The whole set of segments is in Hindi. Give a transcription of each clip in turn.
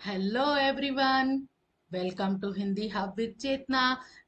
Hello everyone. Welcome to Hindi hub with Chetna.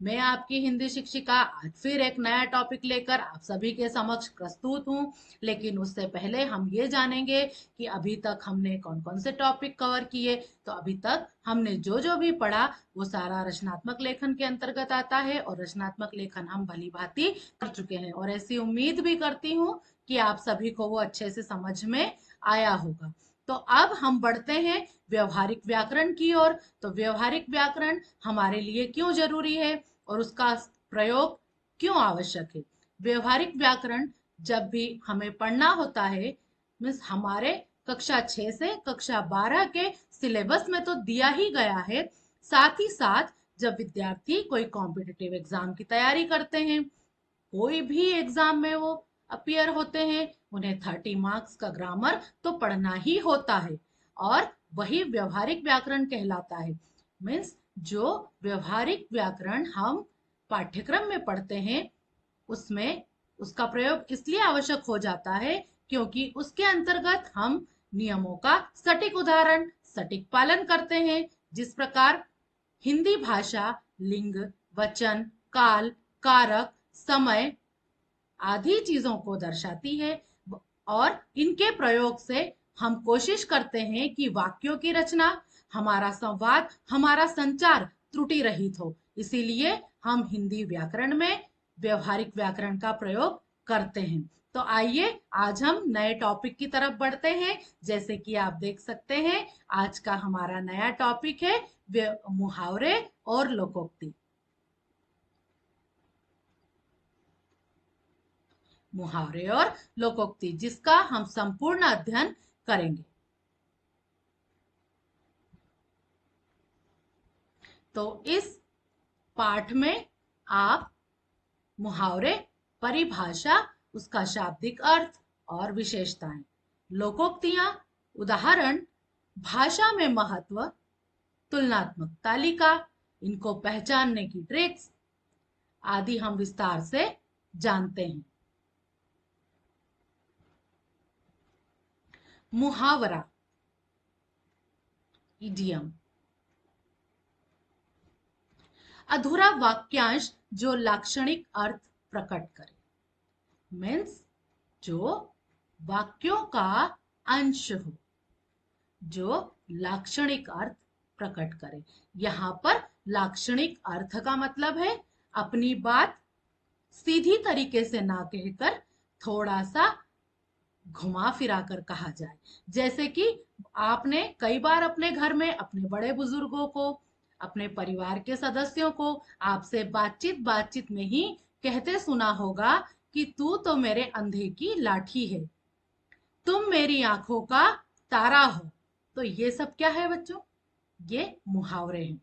मैं आपकी हिंदी शिक्षिका आज फिर एक नया टॉपिक लेकर आप सभी के समक्ष प्रस्तुत हूँ। लेकिन उससे पहले हम ये जानेंगे कि अभी तक हमने कौन कौन से टॉपिक कवर किए। तो अभी तक हमने जो जो भी पढ़ा वो सारा रचनात्मक लेखन के अंतर्गत आता है और रचनात्मक लेखन हम भली भांति कर चुके हैं और ऐसी उम्मीद भी करती हूँ कि आप सभी को वो अच्छे से समझ में आया होगा। तो अब हम बढ़ते हैं व्यवहारिक व्याकरण की ओर। तो व्यवहारिक व्याकरण हमारे लिए क्यों जरूरी है और उसका प्रयोग क्यों आवश्यक है। व्यवहारिक व्याकरण जब भी हमें पढ़ना होता है, मीन्स हमारे कक्षा 6 से कक्षा 12 के सिलेबस में तो दिया ही गया है। साथ ही साथ जब विद्यार्थी कोई कॉम्पिटिटिव एग्जाम की तैयारी करते हैं, कोई भी एग्जाम में वो अपियर होते हैं, उन्हें 30 मार्क्स का ग्रामर तो पढ़ना ही होता है और वही व्यवहारिक व्याकरण कहलाता है। मीन्स जो व्यवहारिक व्याकरण हम पाठ्यक्रम में पढ़ते हैं उसमें उसका प्रयोग इसलिए आवश्यक हो जाता है क्योंकि उसके अंतर्गत हम नियमों का सटीक उदाहरण सटीक पालन करते हैं। जिस प्रकार हिंदी भाषा लिंग, वचन, काल, कारक, समय आदि चीजों को दर्शाती है और इनके प्रयोग से हम कोशिश करते हैं कि वाक्यों की रचना, हमारा संवाद, हमारा संचार त्रुटि रहित हो। इसीलिए हम हिंदी व्याकरण में व्यवहारिक व्याकरण का प्रयोग करते हैं। तो आइए आज हम नए टॉपिक की तरफ बढ़ते हैं। जैसे कि आप देख सकते हैं, आज का हमारा नया टॉपिक है मुहावरे और लोकोक्ति। मुहावरे और लोकोक्ति जिसका हम संपूर्ण अध्ययन करेंगे। तो इस पाठ में आप मुहावरे, परिभाषा, उसका शाब्दिक अर्थ और विशेषताएं, लोकोक्तियां, उदाहरण, भाषा में महत्व, तुलनात्मक तालिका, इनको पहचानने की ट्रिक्स आदि हम विस्तार से जानते हैं। मुहावरा, इडियम, अधूरा वाक्यांश जो लाक्षणिक अर्थ प्रकट करे। मीन्स जो वाक्यों का अंश हो, जो लाक्षणिक अर्थ प्रकट करे। यहां पर लाक्षणिक अर्थ का मतलब है अपनी बात सीधी तरीके से ना कहकर थोड़ा सा घुमा फिरा कर कहा जाए। जैसे कि आपने कई बार अपने घर में अपने बड़े बुजुर्गों को, अपने परिवार के सदस्यों को आपसे बातचीत बातचीत में ही कहते सुना होगा कि तू तो मेरे अंधे की लाठी है, तुम मेरी आंखों का तारा हो। तो ये सब क्या है बच्चों? ये मुहावरे हैं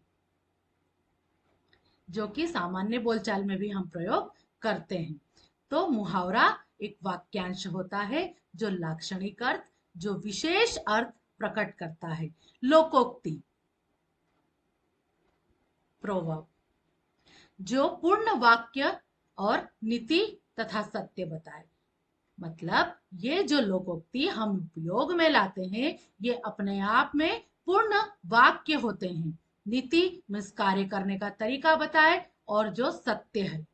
जो कि सामान्य बोलचाल में भी हम प्रयोग करते हैं। तो मुहावरा एक वाक्यांश होता है जो लाक्षणिक अर्थ, जो विशेष अर्थ प्रकट करता है। लोकोक्ति, प्रोवर्ब, जो पूर्ण वाक्य और नीति तथा सत्य बताए। मतलब ये जो लोकोक्ति हम उपयोग में लाते हैं ये अपने आप में पूर्ण वाक्य होते हैं। नीति मीन्स कार्य करने का तरीका बताए और जो सत्य है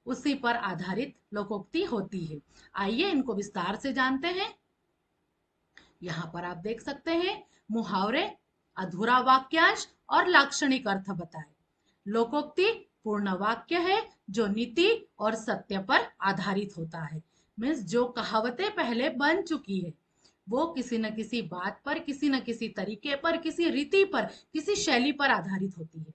उसी पर आधारित लोकोक्ति होती है। आइए इनको विस्तार से जानते हैं। यहाँ पर आप देख सकते हैं, मुहावरे अधूरा वाक्यांश और लाक्षणिक अर्थ बताए। लोकोक्ति पूर्ण वाक्य है जो नीति और सत्य पर आधारित होता है। मीन्स जो कहावतें पहले बन चुकी है वो किसी न किसी बात पर, किसी न किसी तरीके पर, किसी रीति पर, किसी शैली पर आधारित होती है।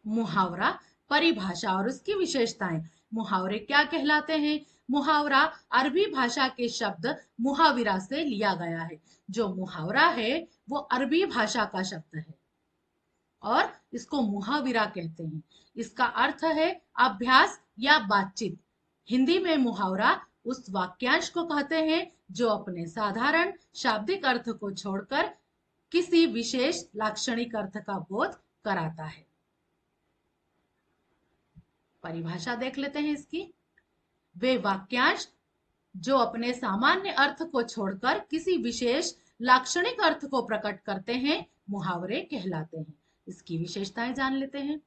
मुहावरा, परिभाषा और उसकी विशेषताएं। मुहावरे क्या कहलाते हैं? मुहावरा अरबी भाषा के शब्द मुहाविरा से लिया गया है। जो मुहावरा है वो अरबी भाषा का शब्द है और इसको मुहाविरा कहते हैं। इसका अर्थ है अभ्यास या बातचीत। हिंदी में मुहावरा उस वाक्यांश को कहते हैं जो अपने साधारण शाब्दिक अर्थ को छोड़कर किसी विशेष लाक्षणिक अर्थ का बोध कराता है। परिभाषा देख लेते हैं इसकी। वे वाक्यांश जो अपने सामान्य अर्थ को छोड़कर किसी विशेष लाक्षणिक अर्थ को प्रकट करते हैं, मुहावरे कहलाते हैं। इसकी विशेषताएं जान लेते हैं।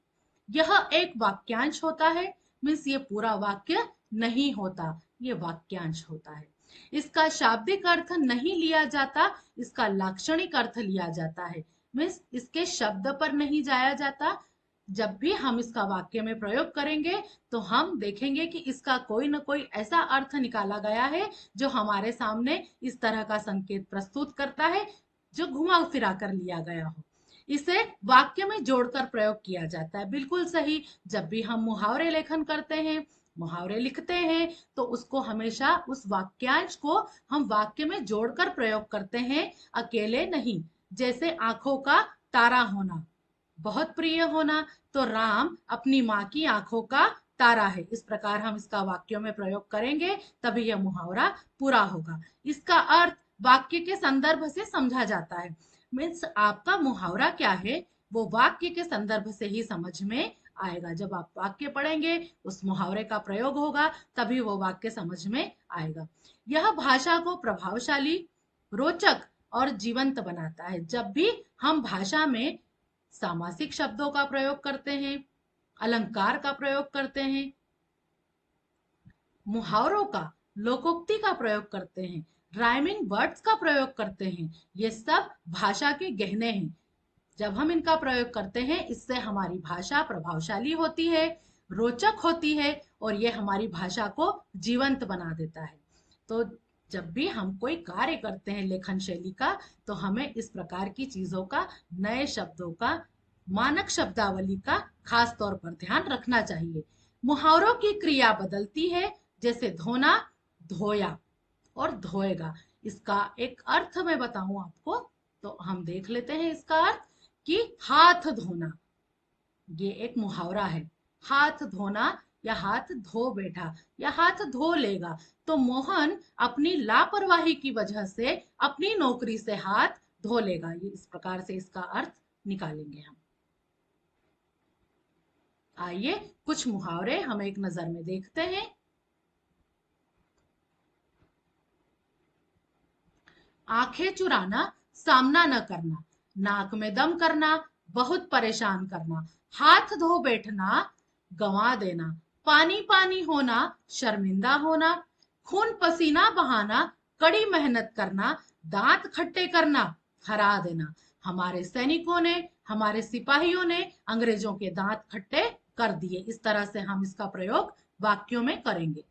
यह एक वाक्यांश होता है, मीन्स ये पूरा वाक्य नहीं होता, ये वाक्यांश होता है। इसका शाब्दिक अर्थ नहीं लिया जाता, इसका लाक्षणिक अर्थ लिया जाता है, मीन्स इसके शब्द पर नहीं जाया जाता। जब भी हम इसका वाक्य में प्रयोग करेंगे तो हम देखेंगे कि इसका कोई ना कोई ऐसा अर्थ निकाला गया है जो हमारे सामने इस तरह का संकेत प्रस्तुत करता है, जो घुमा फिरा कर लिया गया हो। इसे वाक्य में जोड़कर प्रयोग किया जाता है, बिल्कुल सही। जब भी हम मुहावरे लेखन करते हैं, मुहावरे लिखते हैं, तो उसको हमेशा उस वाक्यांश को हम वाक्य में जोड़कर प्रयोग करते हैं, अकेले नहीं। जैसे आंखों का तारा होना, बहुत प्रिय होना, तो राम अपनी माँ की आंखों का तारा है। इस प्रकार हम इसका वाक्यों में प्रयोग करेंगे, तभी यह मुहावरा पूरा होगा। इसका अर्थ वाक्य के संदर्भ से समझा जाता है, मीन्स आपका मुहावरा क्या है वो वाक्य के संदर्भ से ही समझ में आएगा। जब आप वाक्य पढ़ेंगे, उस मुहावरे का प्रयोग होगा, तभी वो वाक्य समझ में आएगा। यह भाषा को प्रभावशाली, रोचक और जीवंत बनाता है। जब भी हम भाषा में सामासिक शब्दों का प्रयोग करते हैं, अलंकार का प्रयोग करते हैं, मुहावरों का, लोकोक्ति का प्रयोग करते हैं, राइमिंग वर्ड्स का प्रयोग करते हैं, ये सब भाषा के गहने हैं। जब हम इनका प्रयोग करते हैं, इससे हमारी भाषा प्रभावशाली होती है, रोचक होती है, और ये हमारी भाषा को जीवंत बना देता है। तो जब भी हम कोई कार्य करते हैं लेखन शैली का, तो हमें इस प्रकार की चीजों का, नए शब्दों का, मानक शब्दावली का खास तौर पर ध्यान रखना चाहिए। मुहावरों की क्रिया बदलती है, जैसे धोना, धोया और धोएगा। इसका एक अर्थ मैं बताऊं आपको, तो हम देख लेते हैं इसका अर्थ कि हाथ धोना, ये एक मुहावरा है। हाथ धोना या हाथ धो बैठा या हाथ धो लेगा, तो मोहन अपनी लापरवाही की वजह से अपनी नौकरी से हाथ धो लेगा। ये इस प्रकार से इसका अर्थ निकालेंगे हम। आइए कुछ मुहावरे हम एक नजर में देखते हैं। आंखें चुराना, सामना न करना, नाक में दम करना, बहुत परेशान करना, हाथ धो बैठना, गंवा देना, पानी पानी होना, शर्मिंदा होना, खून पसीना बहाना, कड़ी मेहनत करना, दांत खट्टे करना, हरा देना। हमारे सैनिकों ने, हमारे सिपाहियों ने अंग्रेजों के दांत खट्टे कर दिए। इस तरह से हम इसका प्रयोग वाक्यों में करेंगे।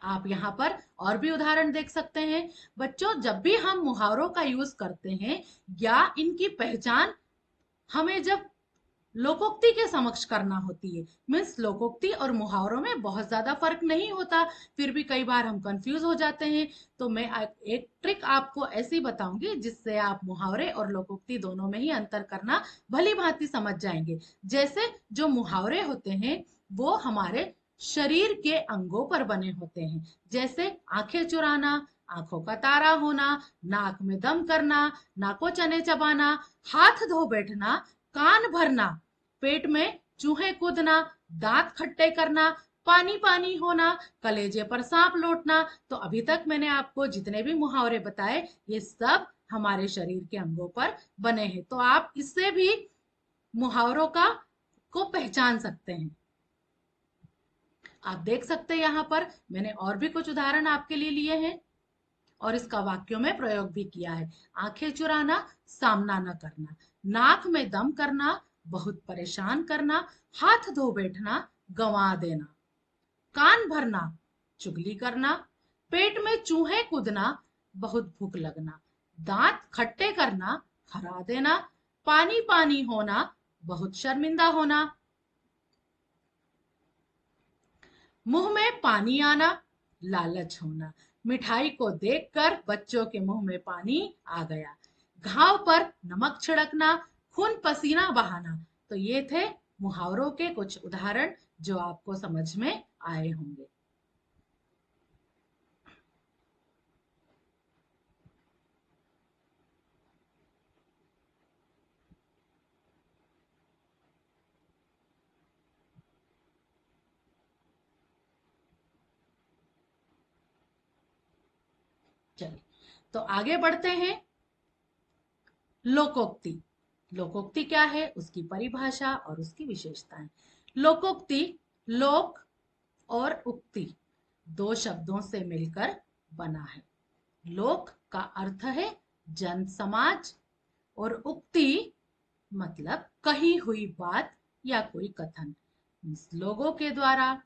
आप यहाँ पर और भी उदाहरण देख सकते हैं। बच्चों, जब भी हम मुहावरों का यूज करते हैं या इनकी पहचान हमें जब लोकोक्ति के समक्ष करना होती है, मीन्स लोकोक्ति और मुहावरों में बहुत ज्यादा फर्क नहीं होता, फिर भी कई बार हम कंफ्यूज हो जाते हैं। तो मैं एक ट्रिक आपको ऐसी बताऊंगी जिससे आप मुहावरे और लोकोक्ति दोनों में ही अंतर करना भली भांति समझ जाएंगे। जैसे जो मुहावरे होते हैं वो हमारे शरीर के अंगों पर बने होते हैं, जैसे आंखें चुराना, आंखों का तारा होना, नाक में दम करना, नाको चने चबाना, हाथ धो बैठना, कान भरना, पेट में चूहे कूदना, दांत खट्टे करना, पानी पानी होना, कलेजे पर सांप लौटना। तो अभी तक मैंने आपको जितने भी मुहावरे बताए, ये सब हमारे शरीर के अंगों पर बने हैं। तो आप इससे भी मुहावरों का को पहचान सकते हैं। आप देख सकते हैं यहाँ पर मैंने और भी कुछ उदाहरण आपके लिए लिए हैं और इसका वाक्यों में प्रयोग भी किया है। आंखें चुराना, सामना न करना, नाक में दम करना, बहुत परेशान करना, हाथ धो बैठना, गंवा देना, कान भरना, चुगली करना, पेट में चूहे कूदना, बहुत भूख लगना, दांत खट्टे करना, हरा देना, पानी पानी होना, बहुत शर्मिंदा होना, मुंह में पानी आना, लालच होना, मिठाई को देखकर बच्चों के मुंह में पानी आ गया, घाव पर नमक छिड़कना, खून पसीना बहाना। तो ये थे मुहावरों के कुछ उदाहरण जो आपको समझ में आए होंगे। चलिए, तो आगे बढ़ते हैं। लोकोक्ति। लोकोक्ति क्या है, उसकी परिभाषा और उसकी विशेषताएं। लोकोक्ति, लोक और उक्ति दो शब्दों से मिलकर बना है। लोक का अर्थ है जन समाज, और उक्ति मतलब कही हुई बात या कोई कथन। लोगों के द्वारा,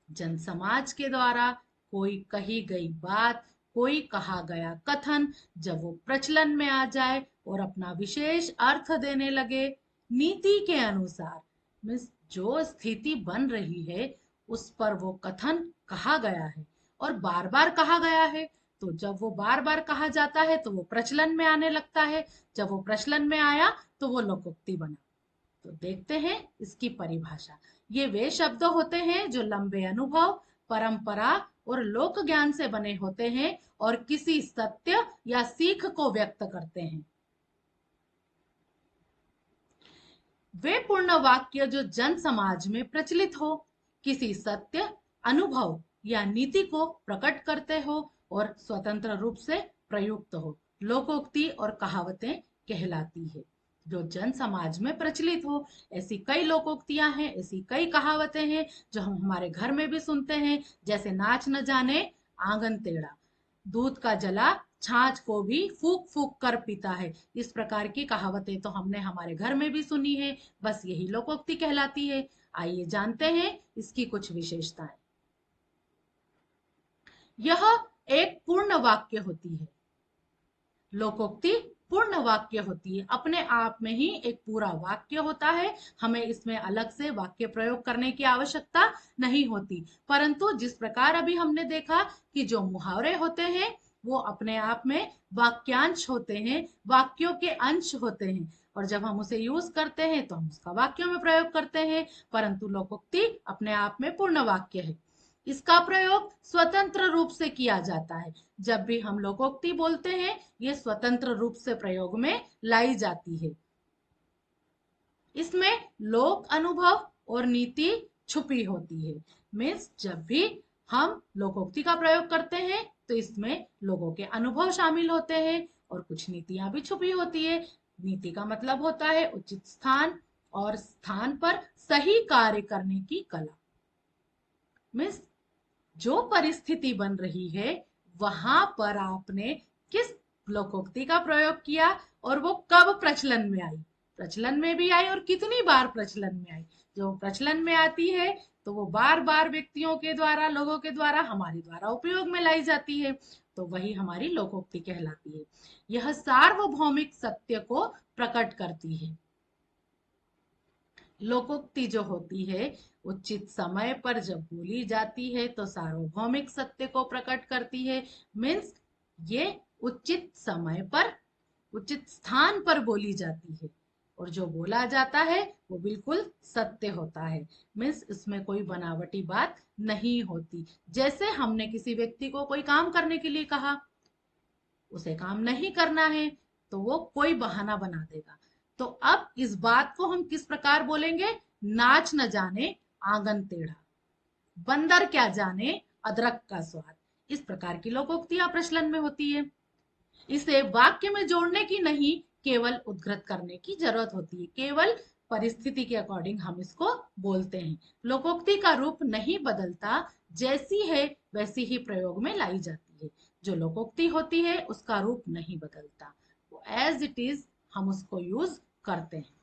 जन समाज के द्वारा कोई कही गई बात, कोई कहा गया कथन जब वो प्रचलन में आ जाए और अपना विशेष अर्थ देने लगे नीति के अनुसार, मीन्स जो स्थिति बन रही है उस पर वो कथन कहा गया है और बार बार कहा गया है, तो जब वो बार बार कहा जाता है तो वो प्रचलन में आने लगता है। जब वो प्रचलन में आया तो वो लोकोक्ति बना। तो देखते हैं इसकी परिभाषा। ये वे शब्द होते हैं जो लंबे अनुभव, परंपरा और लोक ज्ञान से बने होते हैं और किसी सत्य या सीख को व्यक्त करते हैं। वे पूर्ण वाक्य जो जन समाज में प्रचलित हो, किसी सत्य, अनुभव या नीति को प्रकट करते हो और स्वतंत्र रूप से प्रयुक्त हो, लोकोक्ति और कहावतें कहलाती है। जो जन समाज में प्रचलित हो, ऐसी कई लोकोक्तियां हैं, ऐसी कई कहावतें हैं जो हम हमारे घर में भी सुनते हैं, जैसे नाच न जाने आंगन टेढ़ा, दूध का जला छाछ को भी फूक फूक कर पीता है। इस प्रकार की कहावतें तो हमने हमारे घर में भी सुनी है, बस यही लोकोक्ति कहलाती है। आइए जानते हैं इसकी कुछ विशेषताएं। यह एक पूर्ण वाक्य होती है। लोकोक्ति पूर्ण वाक्य होती है, अपने आप में ही एक पूरा वाक्य होता है, हमें इसमें अलग से वाक्य प्रयोग करने की आवश्यकता नहीं होती। परंतु जिस प्रकार अभी हमने देखा कि जो मुहावरे होते हैं वो अपने आप में वाक्यांश होते हैं, वाक्यों के अंश होते हैं, और जब हम उसे यूज करते हैं तो हम उसका वाक्यों में प्रयोग करते हैं। परंतु लोकोक्ति अपने आप में पूर्ण वाक्य है। इसका प्रयोग स्वतंत्र रूप से किया जाता है। जब भी हम लोकोक्ति बोलते हैं ये स्वतंत्र रूप से प्रयोग में लाई जाती है। इसमें लोक अनुभव और नीति छुपी होती है। मीन्स जब भी हम लोकोक्ति का प्रयोग करते हैं तो इसमें लोगों के अनुभव शामिल होते हैं और कुछ नीतियां भी छुपी होती है। नीति का मतलब होता है उचित स्थान और स्थान पर सही कार्य करने की कला। मीन्स जो परिस्थिति बन रही है वहां पर आपने किस लोकोक्ति का प्रयोग किया और वो कब प्रचलन में आई, प्रचलन में भी आई और कितनी बार प्रचलन में आई। जो प्रचलन में आती है तो वो बार बार व्यक्तियों के द्वारा, लोगों के द्वारा, हमारे द्वारा उपयोग में लाई जाती है, तो वही हमारी लोकोक्ति कहलाती है। यह सार्वभौमिक सत्य को प्रकट करती है। लोकोक्ति जो होती है उचित समय पर जब बोली जाती है तो सार्वभौमिक सत्य को प्रकट करती है। मीन्स ये उचित समय पर, उचित स्थान पर बोली जाती है और जो बोला जाता है वो बिल्कुल सत्य होता है। मीन्स इसमें कोई बनावटी बात नहीं होती। जैसे हमने किसी व्यक्ति को कोई काम करने के लिए कहा, उसे काम नहीं करना है तो वो कोई बहाना बना देगा। तो अब इस बात को हम किस प्रकार बोलेंगे, नाच न जाने आंगन टेढ़ा, बंदर क्या जाने अदरक का स्वाद। इस प्रकार की लोकोक्तियां प्रचलन में होती है। इसे वाक्य में जोड़ने की नहीं, केवल उद्धृत करने की जरूरत होती है। केवल परिस्थिति के अकॉर्डिंग हम इसको बोलते हैं। लोकोक्ति का रूप नहीं बदलता, जैसी है वैसी ही प्रयोग में लाई जाती है। जो लोकोक्ति होती है उसका रूप नहीं बदलता, वो एज इट इज हम उसको यूज करते हैं।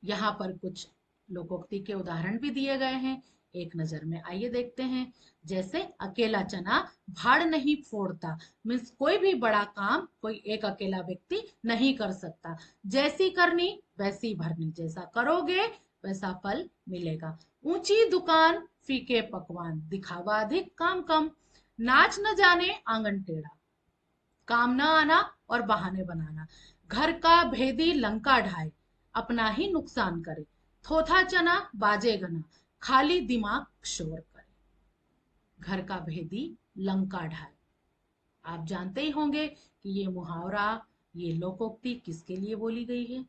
यहाँ पर कुछ लोकोक्ति के उदाहरण भी दिए गए हैं, एक नजर में आइए देखते हैं। जैसे अकेला चना भाड़ नहीं फोड़ता, मीन्स कोई भी बड़ा काम कोई एक अकेला व्यक्ति नहीं कर सकता। जैसी करनी वैसी भरनी, जैसा करोगे वैसा फल मिलेगा। ऊंची दुकान फीके पकवान, दिखावा अधिक काम कम। नाच न जाने आंगन टेढ़ा, काम न आना और बहाने बनाना। घर का भेदी लंका ढाए, अपना ही नुकसान करे। थोथा चना बाजे घना, खाली दिमाग शोर करे। घर का भेदी लंका ढाए, आप जानते ही होंगे कि ये मुहावरा, ये लोकोक्ति किसके लिए बोली गई है।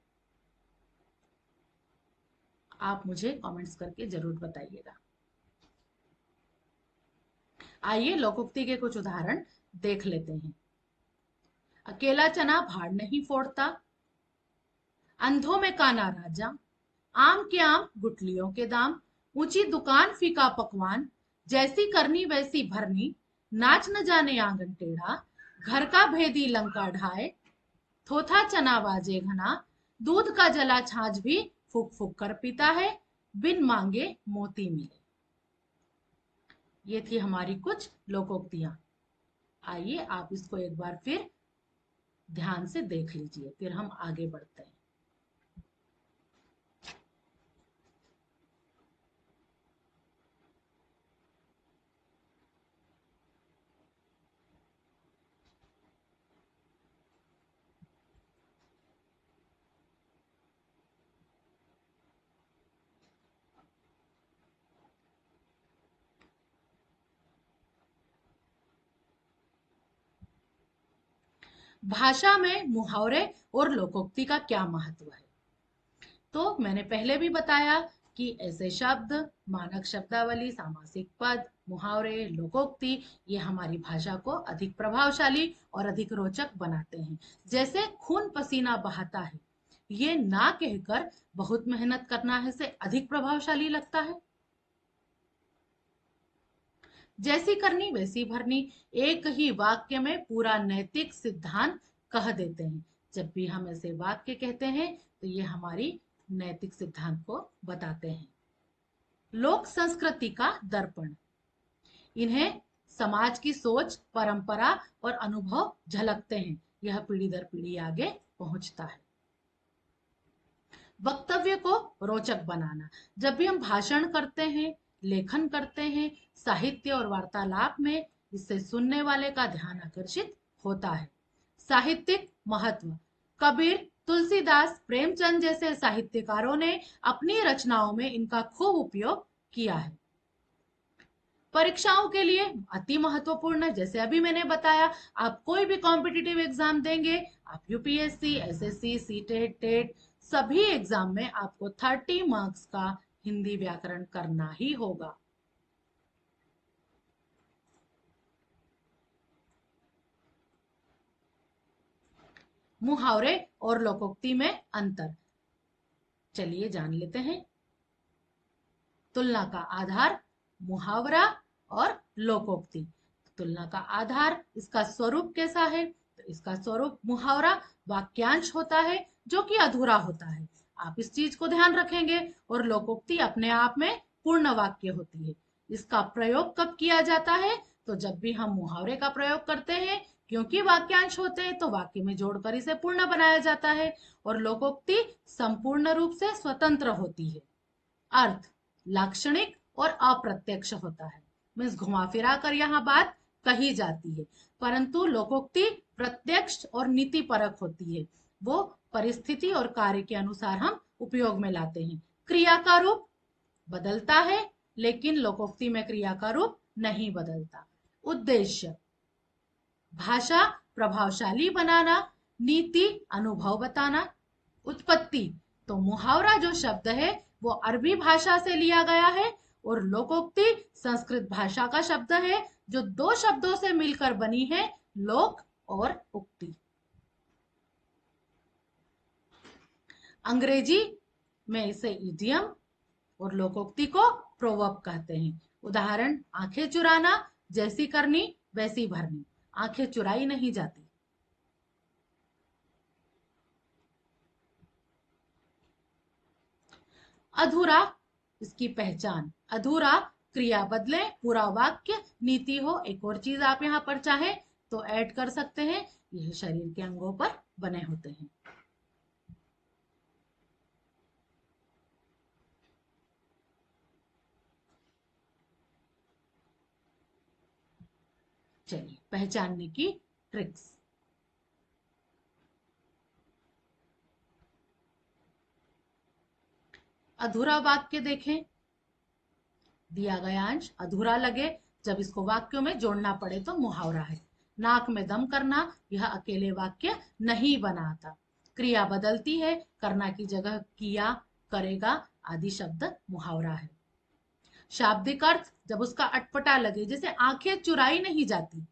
आप मुझे कमेंट्स करके जरूर बताइएगा। आइए लोकोक्ति के कुछ उदाहरण देख लेते हैं। अकेला चना भाड़ नहीं फोड़ता, अंधों में काना राजा, आम के आम गुठलियों के दाम, ऊंची दुकान फीका पकवान, जैसी करनी वैसी भरनी, नाच न जाने आंगन टेढ़ा, घर का भेदी लंका ढाए, थोथा चना बाजे घना, दूध का जला छाछ भी फूक फूक कर पीता है, बिन मांगे मोती मिले। ये थी हमारी कुछ लोकोक्तियां। आइए आप इसको एक बार फिर ध्यान से देख लीजिए, फिर हम आगे बढ़ते हैं। भाषा में मुहावरे और लोकोक्ति का क्या महत्व है? तो मैंने पहले भी बताया कि ऐसे शब्द, मानक शब्दावली, सामासिक पद, मुहावरे, लोकोक्ति ये हमारी भाषा को अधिक प्रभावशाली और अधिक रोचक बनाते हैं। जैसे खून पसीना बहाता है, ये ना कहकर बहुत मेहनत करना है से अधिक प्रभावशाली लगता है। जैसी करनी वैसी भरनी, एक ही वाक्य में पूरा नैतिक सिद्धांत कह देते हैं। जब भी हम ऐसे वाक्य कहते हैं तो ये हमारी नैतिक सिद्धांत को बताते हैं। लोक संस्कृति का दर्पण, इन्हें समाज की सोच, परंपरा और अनुभव झलकते हैं। यह पीढ़ी दर पीढ़ी आगे पहुंचता है। वक्तव्य को रोचक बनाना, जब भी हम भाषण करते हैं, लेखन करते हैं, साहित्य और वार्तालाप में, इससे सुनने वाले का ध्यान आकर्षित होता है। साहित्यिक महत्व, कबीर, तुलसीदास, प्रेमचंद जैसे साहित्यकारों ने अपनी रचनाओं में इनका खूब उपयोग किया है। परीक्षाओं के लिए अति महत्वपूर्ण है। जैसे अभी मैंने बताया, आप कोई भी कॉम्पिटिटिव एग्जाम देंगे, आप यूपीएससी, एसएससी, सीटेट, टेट, सभी एग्जाम में आपको 30 मार्क्स का हिंदी व्याकरण करना ही होगा। मुहावरे और लोकोक्ति में अंतर चलिए जान लेते हैं। तुलना का आधार मुहावरा और लोकोक्ति। तुलना का आधार, इसका स्वरूप कैसा है? तो इसका स्वरूप मुहावरा वाक्यांश होता है जो कि अधूरा होता है, आप इस चीज को ध्यान रखेंगे। और लोकोक्ति अपने आप में पूर्ण वाक्य होती है। इसका प्रयोग कब किया जाता है? तो जब भी हम मुहावरे का प्रयोग करते हैं, क्योंकि वाक्यांश होते हैं तो वाक्य में जोड़कर इसे पूर्ण बनाया जाता है। और लोकोक्ति संपूर्ण रूप से स्वतंत्र होती है। अर्थ लाक्षणिक और अप्रत्यक्ष होता है, मीन्स घुमा फिरा कर यहाँ बात कही जाती है। परंतु लोकोक्ति प्रत्यक्ष और नीति परक होती है, वो परिस्थिति और कार्य के अनुसार हम उपयोग में लाते हैं। क्रिया का रूप बदलता है, लेकिन लोकोक्ति में क्रिया का रूप नहीं बदलता। उद्देश्य, भाषा प्रभावशाली बनाना, नीति अनुभव बताना। उत्पत्ति, तो मुहावरा जो शब्द है वो अरबी भाषा से लिया गया है, और लोकोक्ति संस्कृत भाषा का शब्द है जो दो शब्दों से मिलकर बनी है, लोक और उक्ति। अंग्रेजी में इसे इडियम और लोकोक्ति को प्रोवर्ब कहते हैं। उदाहरण, आंखें चुराना, जैसी करनी वैसी भरनी। आंखें चुराई नहीं जाती। अधूरा, इसकी पहचान, अधूरा क्रिया बदले पूरा वाक्य नीति हो। एक और चीज आप यहाँ पर चाहे तो ऐड कर सकते हैं, यह शरीर के अंगों पर बने होते हैं। चलिए पहचानने की ट्रिक्स। अधूरा वाक्य देखें, दिया गया अंश अधूरा लगे, जब इसको वाक्यों में जोड़ना पड़े तो मुहावरा है। नाक में दम करना, यह अकेले वाक्य नहीं बनाता। क्रिया बदलती है, करना की जगह किया, करेगा आदि शब्द मुहावरा है। शाब्दिक अर्थ जब उसका अटपटा लगे, जैसे आंखें चुराई नहीं जाती,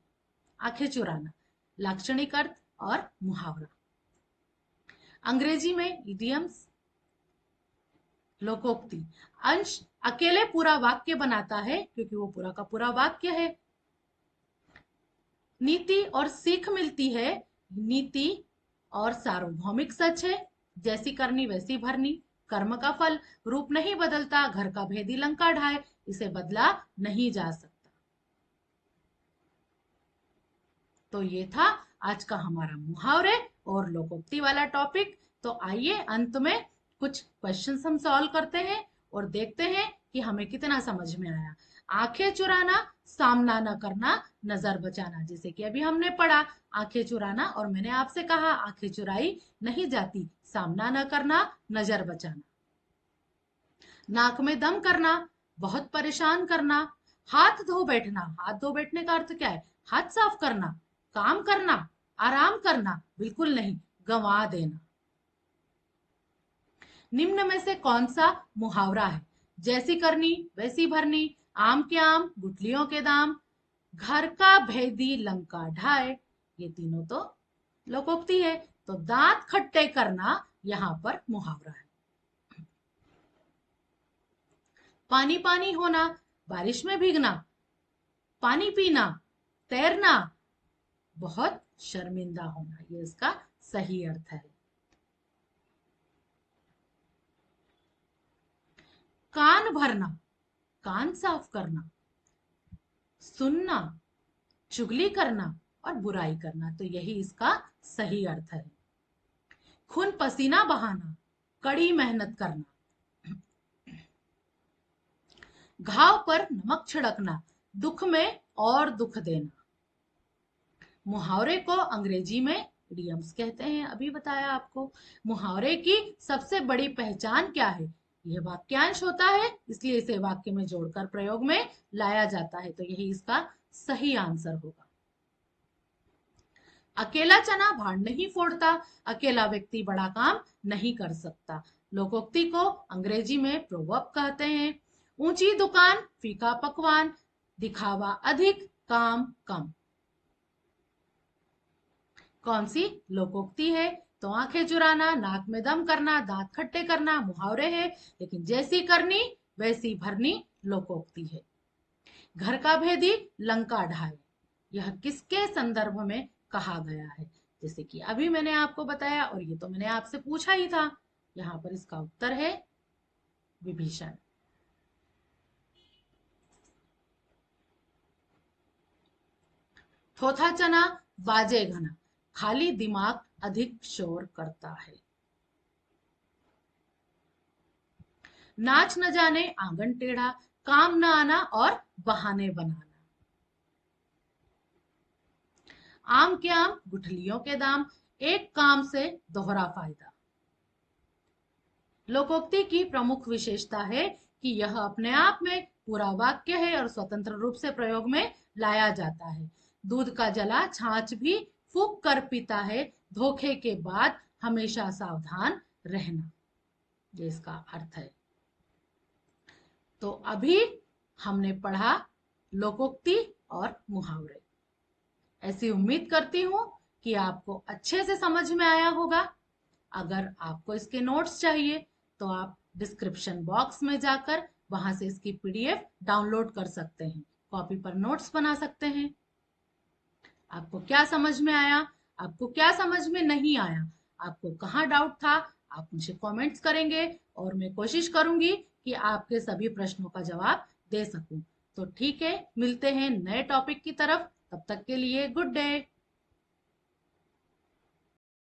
आंखें चुराना। लाक्षणिक अर्थ और मुहावरा। अंग्रेजी में इडियम्स, लोकोक्ति। अंश अकेले पूरा वाक्य बनाता है क्योंकि वो पूरा का पूरा वाक्य है। नीति और सीख मिलती है। नीति और सार्वभौमिक सच है, जैसी करनी वैसी भरनी। कर्म का फल रूप नहीं बदलता, घर का भेदी लंका ढाए, इसे बदला नहीं जा सकता। तो ये था आज का हमारा मुहावरे और लोकोक्ति वाला टॉपिक। तो आइए अंत में कुछ क्वेश्चंस हम सॉल्व करते हैं और देखते हैं कि हमें कितना समझ में आया। आंखें चुराना, सामना न करना, नजर बचाना, जैसे कि अभी हमने पढ़ा आंखें चुराना, और मैंने आपसे कहा आंखें चुराई नहीं जाती, सामना न करना, नजर बचाना। नाक में दम करना, बहुत परेशान करना। हाथ धो बैठना, हाथ धो बैठने का अर्थ क्या है? हाथ साफ करना। काम करना, आराम करना, बिल्कुल नहीं, गंवा देना। निम्न में से कौन सा मुहावरा है? जैसी करनी वैसी भरनी, आम के आम गुठलियों के दाम, घर का भेदी लंका ढाए, ये तीनों तो लोकोक्ति है। तो दांत खट्टे करना यहां पर मुहावरा है। पानी पानी होना, बारिश में भीगना। पानी पीना, तैरना, बहुत शर्मिंदा होना, ये इसका सही अर्थ है। कान भरना, कान साफ करना। सुनना, चुगली करना और बुराई करना, तो यही इसका सही अर्थ है। खून पसीना बहाना, कड़ी मेहनत करना। घाव पर नमक छिड़कना, दुख में और दुख देना। मुहावरे को अंग्रेजी में इडियम्स कहते हैं, अभी बताया आपको। मुहावरे की सबसे बड़ी पहचान क्या है? यह वाक्यांश होता है, इसलिए इसे वाक्य में जोड़कर प्रयोग में लाया जाता है, तो यही इसका सही आंसर होगा। अकेला चना भाड़ नहीं फोड़ता, अकेला व्यक्ति बड़ा काम नहीं कर सकता। लोकोक्ति को अंग्रेजी में प्रोवर्ब कहते हैं। ऊंची दुकान फीका पकवान, दिखावा अधिक काम कम। कौन सी लोकोक्ति है? तो आंखें चुराना, नाक में दम करना, दांत खट्टे करना मुहावरे है, लेकिन जैसी करनी वैसी भरनी लोकोक्ति है। घर का भेदी लंका ढाए, यह किसके संदर्भ में कहा गया है? जैसे कि अभी मैंने आपको बताया, और ये तो मैंने आपसे पूछा ही था। यहां पर इसका उत्तर है विभीषण। थोथा चना बाजे घना, खाली दिमाग अधिक शोर करता है। नाच न जाने आंगन टेढ़ा, काम न आना और बहाने बनाना। आम के आम गुठलियों के दाम, एक काम से दोहरा फायदा। लोकोक्ति की प्रमुख विशेषता है कि यह अपने आप में पूरा वाक्य है और स्वतंत्र रूप से प्रयोग में लाया जाता है। दूध का जला छाछ भी फूंक कर पीता है, धोखे के बाद हमेशा सावधान रहना, ये इसका अर्थ है। तो अभी हमने पढ़ा लोकोक्ति और मुहावरे। ऐसी उम्मीद करती हूं कि आपको अच्छे से समझ में आया होगा। अगर आपको इसके नोट्स चाहिए तो आप डिस्क्रिप्शन बॉक्स में जाकर वहां से इसकी पीडीएफ डाउनलोड कर सकते हैं, कॉपी पर नोट्स बना सकते हैं। आपको क्या समझ में आया, आपको क्या समझ में नहीं आया, आपको कहाँ डाउट था, आप मुझे कमेंट्स करेंगे और मैं कोशिश करूंगी कि आपके सभी प्रश्नों का जवाब दे सकूं। तो ठीक है, मिलते हैं नए टॉपिक की तरफ। तब तक के लिए गुड डे।